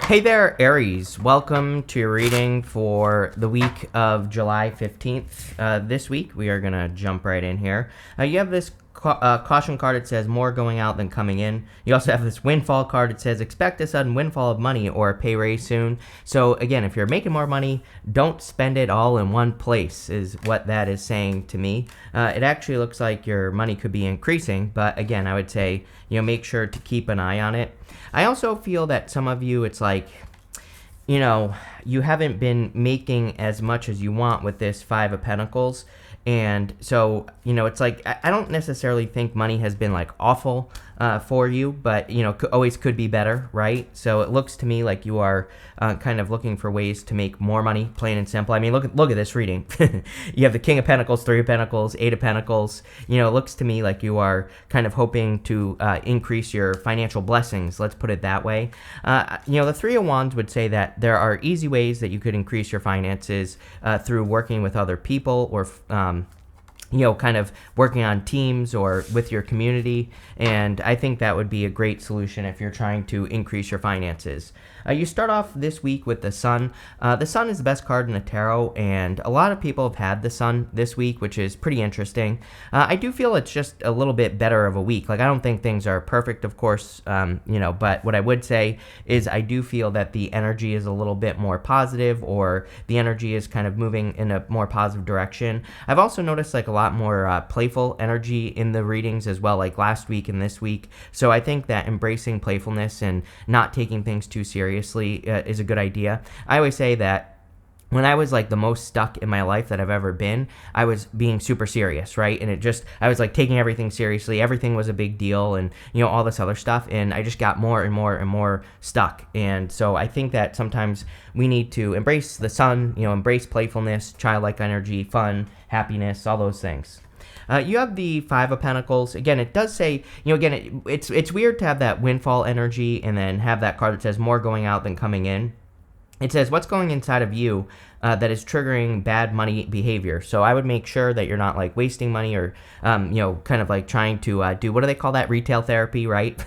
Hey there, Aries. Welcome to your reading for the week of July 15th. This week, we are going to jump right in here. You have this caution card. It says more going out than coming in. You also have this windfall card. It says expect a sudden windfall of money or a pay raise soon. So again, if you're making more money, don't spend it all in one place is what that is saying to me. It actually looks like your money could be increasing, but again, I would say, make sure to keep an eye on it. I also feel that some of you, it's like, you haven't been making as much as you want with this Five of Pentacles. And so, it's like, I don't necessarily think money has been like awful for you, but, always could be better, right? So it looks to me like you are kind of looking for ways to make more money, plain and simple. I mean, look at this reading. You have the King of Pentacles, Three of Pentacles, Eight of Pentacles. It looks to me like you are kind of hoping to increase your financial blessings. Let's put it that way. The Three of Wands would say that there are easy ways that you could increase your finances through working with other people or kind of working on teams or with your community. And I think that would be a great solution if you're trying to increase your finances. You start off this week with the Sun. The Sun is the best card in the tarot, and a lot of people have had the Sun this week, which is pretty interesting. I do feel it's just a little bit better of a week. Like, I don't think things are perfect, of course, but what I would say is I do feel that the energy is a little bit more positive, or the energy is kind of moving in a more positive direction. I've also noticed like a lot more playful energy in the readings as well, like last week and this week. So I think that embracing playfulness and not taking things too seriously is a good idea. I always say that when I was like the most stuck in my life that I've ever been, I was being super serious, right? And I was like taking everything seriously. Everything was a big deal and, all this other stuff. And I just got more and more and more stuck. And so I think that sometimes we need to embrace the Sun, embrace playfulness, childlike energy, fun, happiness, all those things. You have the Five of Pentacles. Again, it does say, it's weird to have that windfall energy and then have that card that says more going out than coming in. It says what's going inside of you that is triggering bad money behavior. So I would make sure that you're not like wasting money or, kind of like trying to do, what do they call that? Retail therapy, right?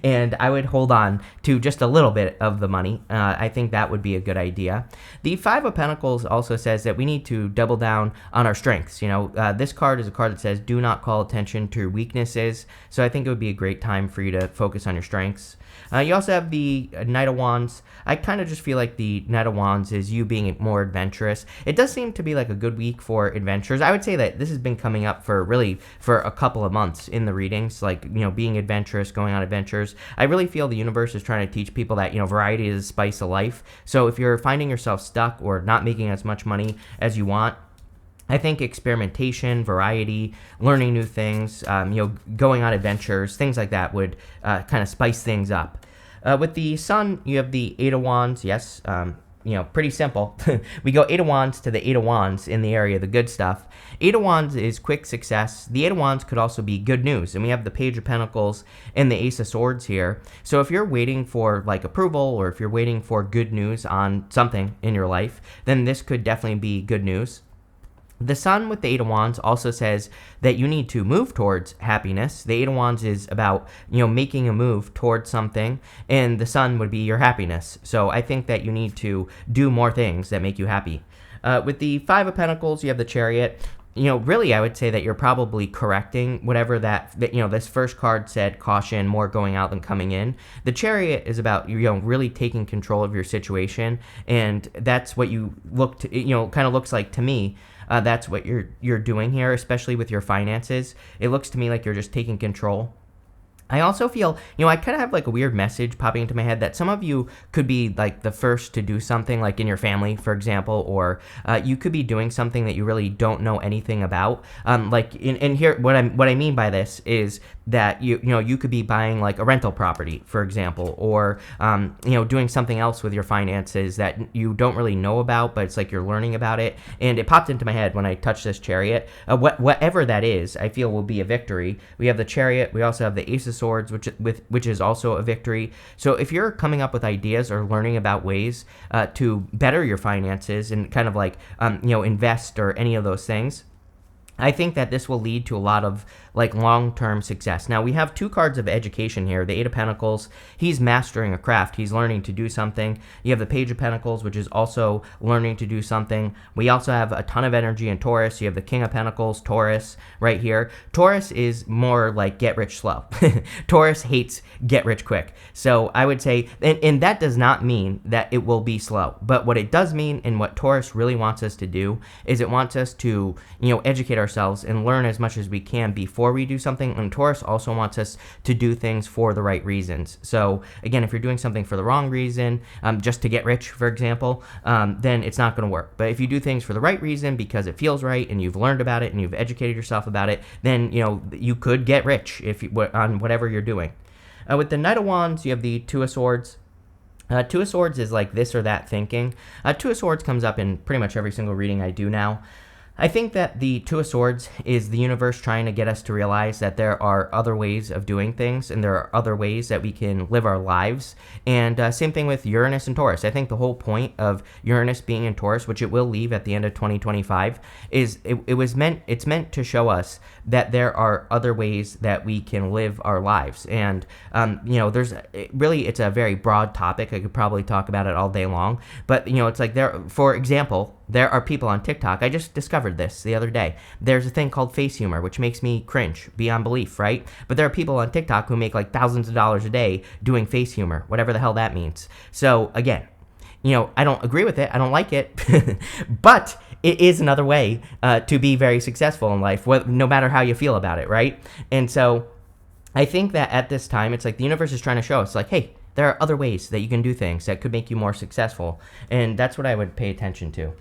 And I would hold on to just a little bit of the money. I think that would be a good idea. The Five of Pentacles also says that we need to double down on our strengths. This card is a card that says do not call attention to your weaknesses. So I think it would be a great time for you to focus on your strengths. You also have the Knight of Wands. I kind of just feel like the Knight of Wands is you being more adventurous. It does seem to be like a good week for adventures. I would say that this has been coming up for a couple of months in the readings, like, being adventurous, going on adventures. I really feel the universe is trying to teach people that, variety is the spice of life. So if you're finding yourself stuck or not making as much money as you want, I think experimentation, variety, learning new things, going on adventures, things like that would kind of spice things up. With the Sun, you have the Eight of Wands. Yes, pretty simple. We go Eight of Wands to the Eight of Wands in the area, the good stuff. Eight of Wands is quick success. The Eight of Wands could also be good news. And we have the Page of Pentacles and the Ace of Swords here. So if you're waiting for like approval or if you're waiting for good news on something in your life, then this could definitely be good news. The Sun with the Eight of Wands also says that you need to move towards happiness. The Eight of Wands is about, making a move towards something, and the Sun would be your happiness. So I think that you need to do more things that make you happy. With the Five of Pentacles, you have the Chariot. Really, I would say that you're probably correcting whatever that this first card said, caution, more going out than coming in. The Chariot is about, really taking control of your situation, and that's what you kind of looks like to me. That's what you're doing here, especially with your finances. It looks to me like you're just taking control. I also feel, I kind of have like a weird message popping into my head that some of you could be like the first to do something, like in your family, for example, or you could be doing something that you really don't know anything about. And here, what I mean by this is that you could be buying like a rental property, for example, or doing something else with your finances that you don't really know about, but it's like you're learning about it. And it popped into my head when I touched this Chariot. Whatever that is, I feel will be a victory. We have the Chariot. We also have the Ace of Swords, which is also a victory. So if you're coming up with ideas or learning about ways to better your finances and kind of like invest or any of those things, I think that this will lead to a lot of like long-term success. Now we have two cards of education here. The Eight of Pentacles, he's mastering a craft. He's learning to do something. You have the Page of Pentacles, which is also learning to do something. We also have a ton of energy in Taurus. You have the King of Pentacles, Taurus, right here. Taurus is more like get rich slow. Taurus hates get rich quick. So I would say, and that does not mean that it will be slow. But what it does mean, and what Taurus really wants us to do, is it wants us to, educate ourselves and learn as much as we can before we do something. And Taurus also wants us to do things for the right reasons. So again, if you're doing something for the wrong reason, just to get rich, for example, then it's not going to work. But if you do things for the right reason because it feels right and you've learned about it and you've educated yourself about it, then you could get rich on whatever you're doing. With the Knight of Wands, you have the Two of Swords. Two of Swords is like this or that thinking. Two of Swords comes up in pretty much every single reading I do now. I think that the Two of Swords is the universe trying to get us to realize that there are other ways of doing things and there are other ways that we can live our lives. And same thing with Uranus and Taurus. I think the whole point of Uranus being in Taurus, which it will leave at the end of 2025, is it's meant to show us that there are other ways that we can live our lives. And it's a very broad topic. I could probably talk about it all day long. But it's like for example, there are people on TikTok. I just discovered this the other day. There's a thing called face humor, which makes me cringe beyond belief, right? But there are people on TikTok who make like thousands of dollars a day doing face humor, whatever the hell that means. So again, I don't agree with it. I don't like it. But it is another way to be very successful in life, no matter how you feel about it, right? And so I think that at this time, it's like the universe is trying to show us like, hey, there are other ways that you can do things that could make you more successful. And that's what I would pay attention to.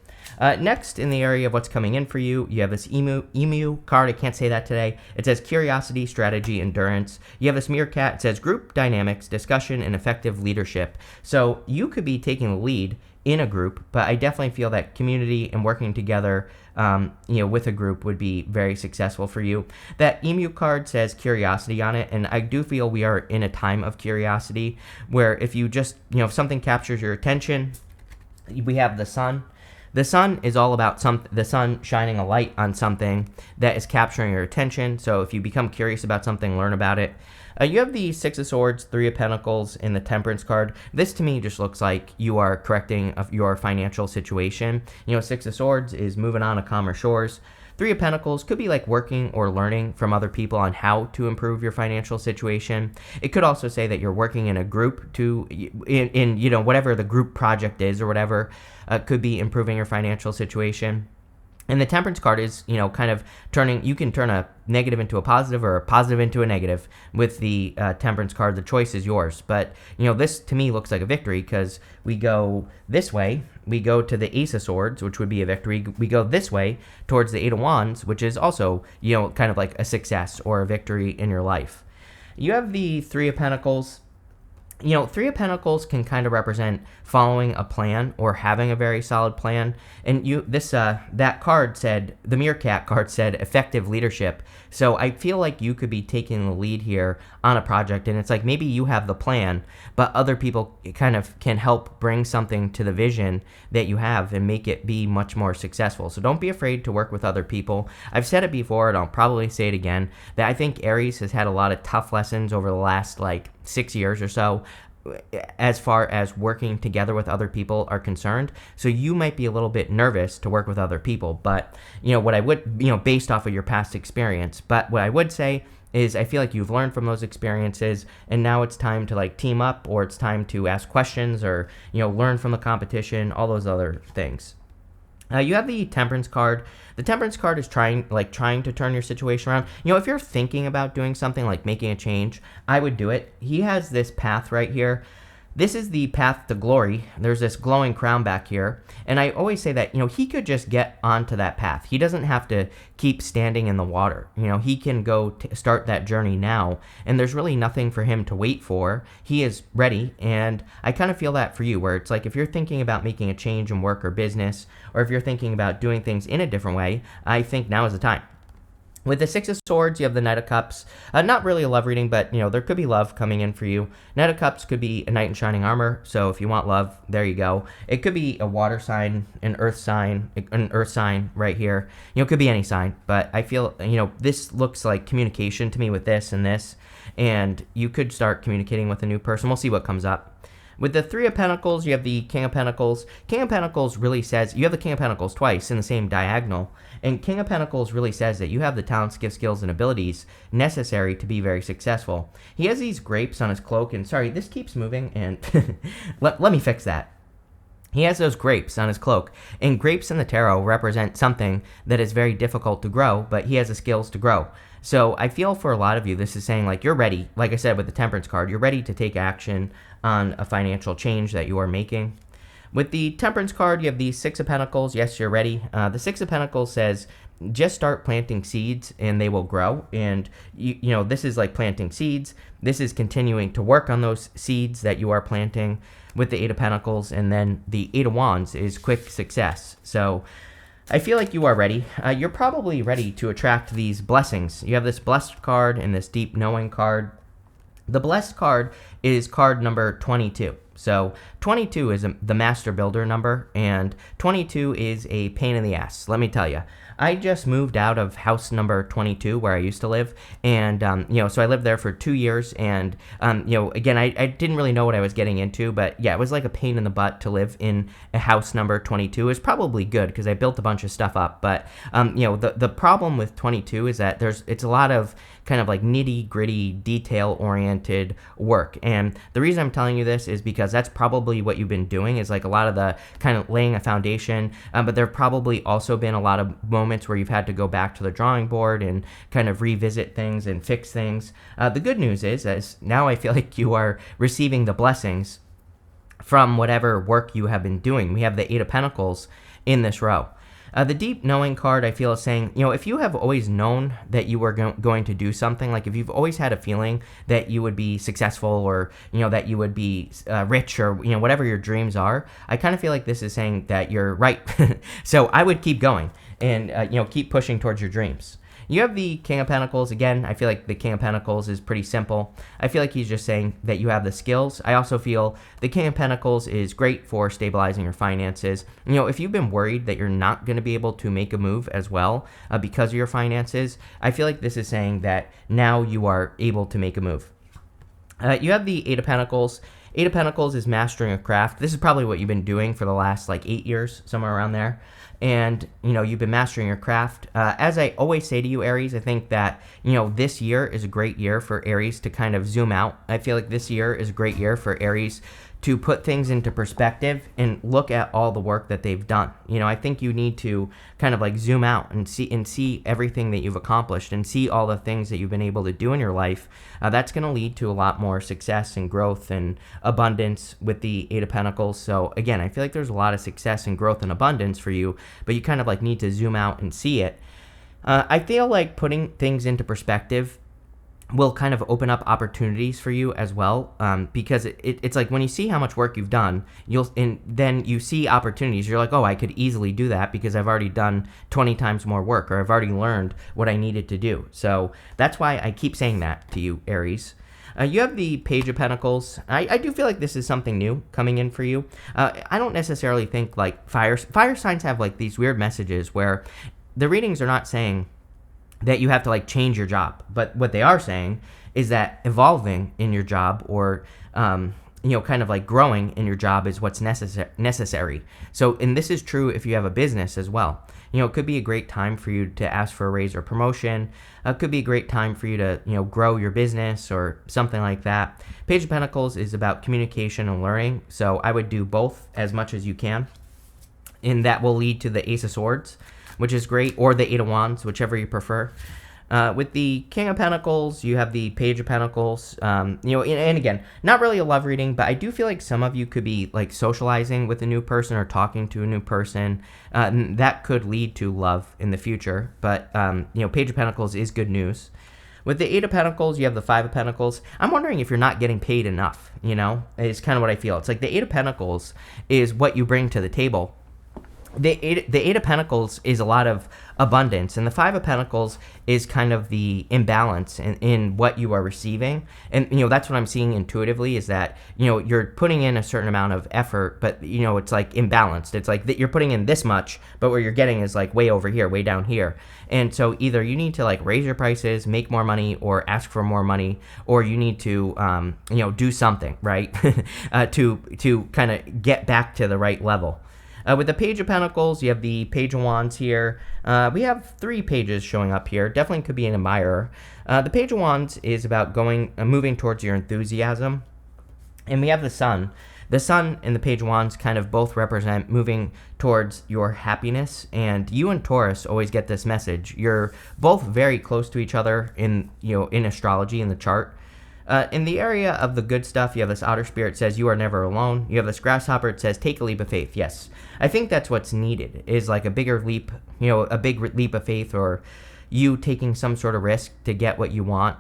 Next, in the area of what's coming in for you, you have this emu card. I can't say that today. It says curiosity, strategy, endurance. You have this meerkat. It says group dynamics, discussion, and effective leadership. So you could be taking the lead in a group, but I definitely feel that community and working together, with a group would be very successful for you. That emu card says curiosity on it, and I do feel we are in a time of curiosity where if you just, if something captures your attention, we have the sun. The sun is all about the sun shining a light on something that is capturing your attention. So if you become curious about something, learn about it. You have the Six of Swords, Three of Pentacles, and the Temperance card. This to me just looks like you are correcting your financial situation. Six of Swords is moving on to calmer shores. Three of Pentacles could be like working or learning from other people on how to improve your financial situation. It could also say that you're working in a group in whatever the group project is or whatever, could be improving your financial situation. And the Temperance card is, kind of you can turn a negative into a positive or a positive into a negative with the Temperance card. The choice is yours. But, this to me looks like a victory because we go this way. We go to the Ace of Swords, which would be a victory. We go this way towards the Eight of Wands, which is also, kind of like a success or a victory in your life. You have the Three of Pentacles. Three of Pentacles can kind of represent following a plan or having a very solid plan. And that card said, the meerkat card said effective leadership. So I feel like you could be taking the lead here on a project. And it's like maybe you have the plan, but other people kind of can help bring something to the vision that you have and make it be much more successful. So don't be afraid to work with other people. I've said it before, and I'll probably say it again, that I think Aries has had a lot of tough lessons over the last 6 years or so as far as working together with other people are concerned. So you might be a little bit nervous to work with other people, but what I would, based off of your past experience, but what I would say is I feel like you've learned from those experiences and now it's time to team up, or it's time to ask questions or, learn from the competition, all those other things. You have the Temperance card. The Temperance card is trying to turn your situation around. If you're thinking about doing something like making a change, I would do it. He has this path right here. This is the path to glory. There's this glowing crown back here. And I always say that, he could just get onto that path. He doesn't have to keep standing in the water. He can go start that journey now. And there's really nothing for him to wait for. He is ready. And I kind of feel that for you, where it's like if you're thinking about making a change in work or business, or if you're thinking about doing things in a different way, I think now is the time. With the Six of Swords, you have the Knight of Cups. Not really a love reading, but, there could be love coming in for you. Knight of Cups could be a knight in shining armor, so if you want love, there you go. It could be a water sign, an earth sign right here. It could be any sign, but I feel, this looks like communication to me with this, and you could start communicating with a new person. We'll see what comes up. With the Three of Pentacles, you have the King of Pentacles. King of Pentacles really says, you have the King of Pentacles twice in the same diagonal, and King of Pentacles really says that you have the talents, gifts, skills, and abilities necessary to be very successful. He has these grapes on his cloak, and sorry, this keeps moving, and let me fix that. He has those grapes on his cloak, and grapes in the tarot represent something that is very difficult to grow, but he has the skills to grow. So I feel for a lot of you, this is saying like you're ready, like I said with the Temperance card, you're ready to take action on a financial change that you are making. With the Temperance card, you have the Six of Pentacles. Yes, you're ready. The Six of Pentacles says just start planting seeds and they will grow. And, this is like planting seeds. This is continuing to work on those seeds that you are planting with the Eight of Pentacles. And then the Eight of Wands is quick success. So I feel like you are ready. You're probably ready to attract these blessings. You have this Blessed card and this Deep Knowing card. The Blessed card is card number 22. So 22 is the master builder number, and 22 is a pain in the ass, let me tell you. I just moved out of house number 22 where I used to live, and, so I lived there for 2 years, and, again, I didn't really know what I was getting into, but yeah, it was like a pain in the butt to live in a house number 22. It was probably good because I built a bunch of stuff up, but, the problem with 22 is that it's a lot of kind of like nitty-gritty, detail-oriented work, and the reason I'm telling you this is because that's probably what you've been doing, is like a lot of the kind of laying a foundation, but there have probably also been a lot of moments where you've had to go back to the drawing board and kind of revisit things and fix things. The good news is now I feel like you are receiving the blessings from whatever work you have been doing. We have the Eight of Pentacles in this row. The Deep Knowing card, I feel, is saying, if you have always known that you were going to do something, like if you've always had a feeling that you would be successful or, that you would be rich or, whatever your dreams are, I kind of feel like this is saying that you're right. So I would keep going and, keep pushing towards your dreams. You have the King of Pentacles. Again, I feel like the King of Pentacles is pretty simple. I feel like he's just saying that you have the skills. I also feel the King of Pentacles is great for stabilizing your finances. If you've been worried that you're not going to be able to make a move as well because of your finances, I feel like this is saying that now you are able to make a move. You have the Eight of Pentacles. Eight of Pentacles is mastering a craft. This is probably what you've been doing for the last 8 years, somewhere around there. And, you've been mastering your craft. As I always say to you, Aries, I think that, this year is a great year for Aries to kind of zoom out. I feel like this year is a great year for Aries to put things into perspective and look at all the work that they've done. I think you need to kind of zoom out and see everything that you've accomplished and see all the things that you've been able to do in your life. That's going to lead to a lot more success and growth and abundance with the Eight of Pentacles. So again, I feel like there's a lot of success and growth and abundance for you, but you kind of need to zoom out and see it. I feel like putting things into perspective will kind of open up opportunities for you as well, because it's like when you see how much work you've done, then you see opportunities. You're like, oh, I could easily do that because I've already done 20 times more work, or I've already learned what I needed to do. So that's why I keep saying that to you, Aries. You have the Page of Pentacles. I do feel like this is something new coming in for you. I don't necessarily think fire signs have these weird messages where the readings are not saying that you have to change your job, but what they are saying is that evolving in your job or kind of growing in your job is what's necessary. So, and this is true if you have a business as well. It could be a great time for you to ask for a raise or promotion. It could be a great time for you to grow your business or something like that. Page of Pentacles is about communication and learning, so I would do both as much as you can, and that will lead to the Ace of Swords, which is great, or the Eight of Wands, whichever you prefer. With the King of Pentacles, you have the Page of Pentacles. And again, not really a love reading, but I do feel like some of you could be socializing with a new person or talking to a new person. That could lead to love in the future. But Page of Pentacles is good news. With the Eight of Pentacles, you have the Five of Pentacles. I'm wondering if you're not getting paid enough. Is kind of what I feel. It's like the Eight of Pentacles is what you bring to the table. the Eight of Pentacles is a lot of abundance, and the Five of Pentacles is kind of the imbalance in what you are receiving. And that's what I'm seeing intuitively, is that you're putting in a certain amount of effort, but it's like imbalanced. It's like that you're putting in this much, but what you're getting is like way over here, way down here. And so either you need to like raise your prices, make more money, or ask for more money, or you need to do something, right? to kind of get back to the right level. With the Page of Pentacles, you have the Page of Wands here. We have 3 pages showing up here. Definitely could be an admirer. The Page of Wands is about moving towards your enthusiasm. And we have the Sun. The Sun and the Page of Wands kind of both represent moving towards your happiness. And you and Taurus always get this message. You're both very close to each other in astrology, in the chart. In the area of the good stuff, you have this Otter Spirit says you are never alone. You have this Grasshopper, it says take a leap of faith. Yes, I think that's what's needed, is like a bigger leap, a big leap of faith, or you taking some sort of risk to get what you want.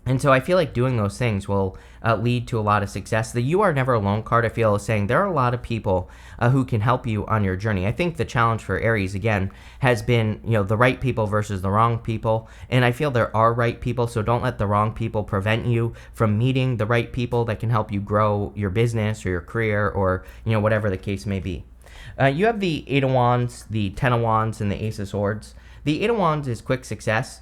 And so I feel like doing those things will lead to a lot of success. The You Are Never Alone card, I feel, is saying there are a lot of people who can help you on your journey. I think the challenge for Aries, again, has been, the right people versus the wrong people. And I feel there are right people, so don't let the wrong people prevent you from meeting the right people that can help you grow your business or your career, or, whatever the case may be. You have the Eight of Wands, the Ten of Wands, and the Ace of Swords. The Eight of Wands is quick success.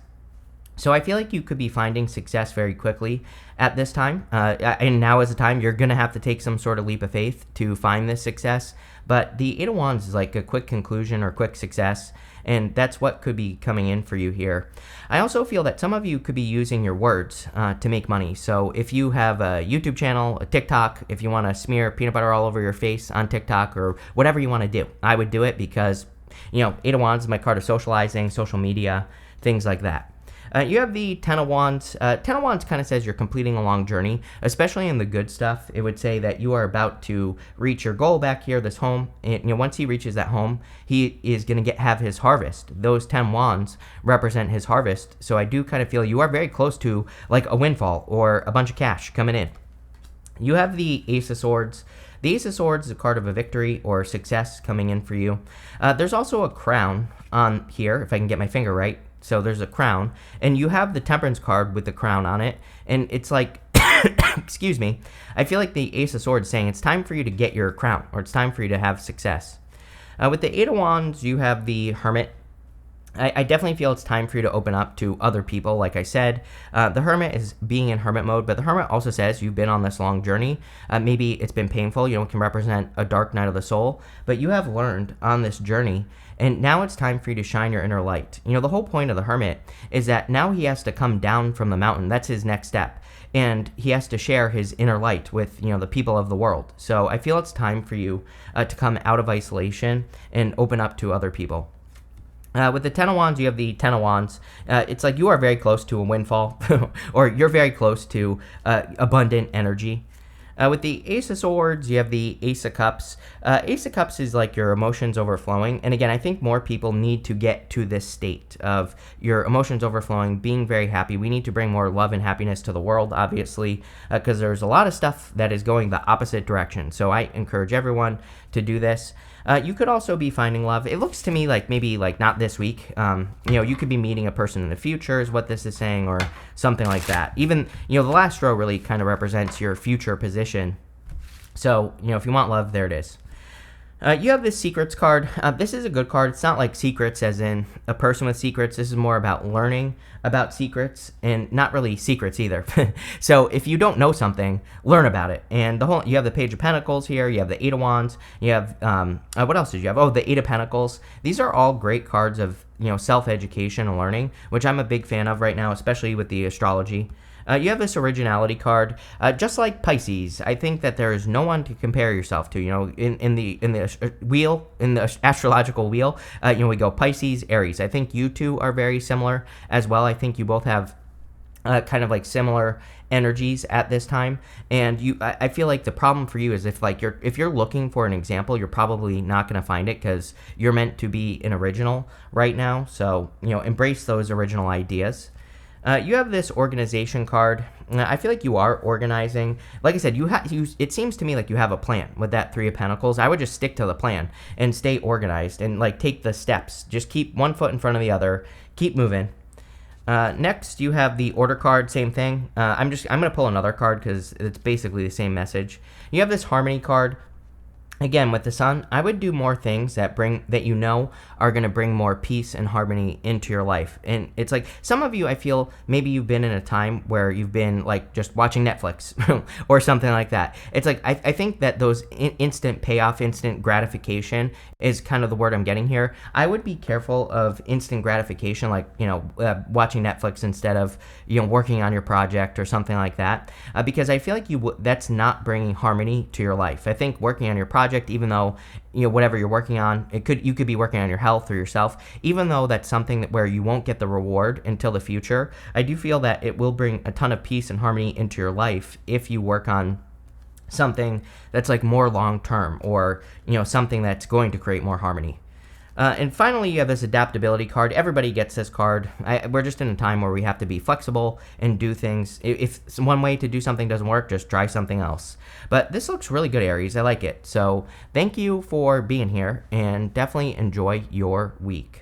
So I feel like you could be finding success very quickly at this time. And now is the time you're going to have to take some sort of leap of faith to find this success. But the Eight of Wands is like a quick conclusion or quick success. And that's what could be coming in for you here. I also feel that some of you could be using your words to make money. So if you have a YouTube channel, a TikTok, if you want to smear peanut butter all over your face on TikTok, or whatever you want to do, I would do it because, Eight of Wands is my card of socializing, social media, things like that. You have the Ten of Wands. Ten of Wands kind of says you're completing a long journey, especially in the good stuff. It would say that you are about to reach your goal back here, this home. And, once he reaches that home, he is going to have his harvest. Those 10 wands represent his harvest. So I do kind of feel you are very close to like a windfall or a bunch of cash coming in. You have the Ace of Swords. The Ace of Swords is a card of a victory or success coming in for you. There's also a crown on here, if I can get my finger right. So there's a crown, and you have the Temperance card with the crown on it, and it's like, excuse me, I feel like the Ace of Swords saying it's time for you to get your crown, or it's time for you to have success. With the Eight of Wands, you have the Hermit. I definitely feel it's time for you to open up to other people, like I said. The Hermit is being in hermit mode, but the Hermit also says you've been on this long journey. Maybe it's been painful, it can represent a dark night of the soul, but you have learned on this journey, and now it's time for you to shine your inner light. The whole point of the Hermit is that now he has to come down from the mountain. That's his next step. And he has to share his inner light with, the people of the world. So I feel it's time for you to come out of isolation and open up to other people. With the Ten of Wands, you have the Ten of Wands. It's like you are very close to a windfall, or you're very close to abundant energy. With the Ace of Swords, you have the Ace of Cups. Ace of Cups is like your emotions overflowing. And again, I think more people need to get to this state of your emotions overflowing, being very happy. We need to bring more love and happiness to the world, obviously, because there's a lot of stuff that is going the opposite direction. So I encourage everyone to do this. You could also be finding love. It looks to me like maybe like not this week. You could be meeting a person in the future is what this is saying, or something like that. Even, the last row really kind of represents your future position. So, if you want love, there it is. You have this Secrets card. This is a good card. It's not like secrets as in a person with secrets. This is more about learning about secrets, and not really secrets either. So if you don't know something, learn about it. And you have the Page of Pentacles here. You have the Eight of Wands. You have, what else did you have? Oh, the Eight of Pentacles. These are all great cards of, self-education and learning, which I'm a big fan of right now, especially with the astrology. You have this Originality card, just like Pisces. I think that there is no one to compare yourself to. In the wheel, in the astrological wheel, we go Pisces, Aries. I think you two are very similar as well. I think you both have kind of like similar energies at this time, and I feel like the problem for you is if you're looking for an example, you're probably not going to find it because you're meant to be an original right now. So embrace those original ideas. You have this Organization card. I feel like you are organizing. Like I said, it seems to me like you have a plan with that Three of Pentacles. I would just stick to the plan and stay organized and like take the steps. Just keep one foot in front of the other. Keep moving. Next, you have the Order card. Same thing. I'm gonna pull another card because it's basically the same message. You have this Harmony card. Again, with the Sun, I would do more things that are going to bring more peace and harmony into your life. And it's like some of you, I feel maybe you've been in a time where you've been like just watching Netflix or something like that. It's like I think that those instant payoff, instant gratification is kind of the word I'm getting here. I would be careful of instant gratification, like watching Netflix instead of working on your project or something like that, because I feel like that's not bringing harmony to your life. I think working on your project, even though whatever you're working on, you could be working on your health or yourself, even though that's something where you won't get the reward until the future, I do feel that it will bring a ton of peace and harmony into your life if you work on something that's like more long term, or something that's going to create more harmony. And finally, you have this adaptability card. Everybody gets this card. We're just in a time where we have to be flexible and do things. If one way to do something doesn't work, just try something else. But this looks really good, Aries. I like it. So thank you for being here, and definitely enjoy your week.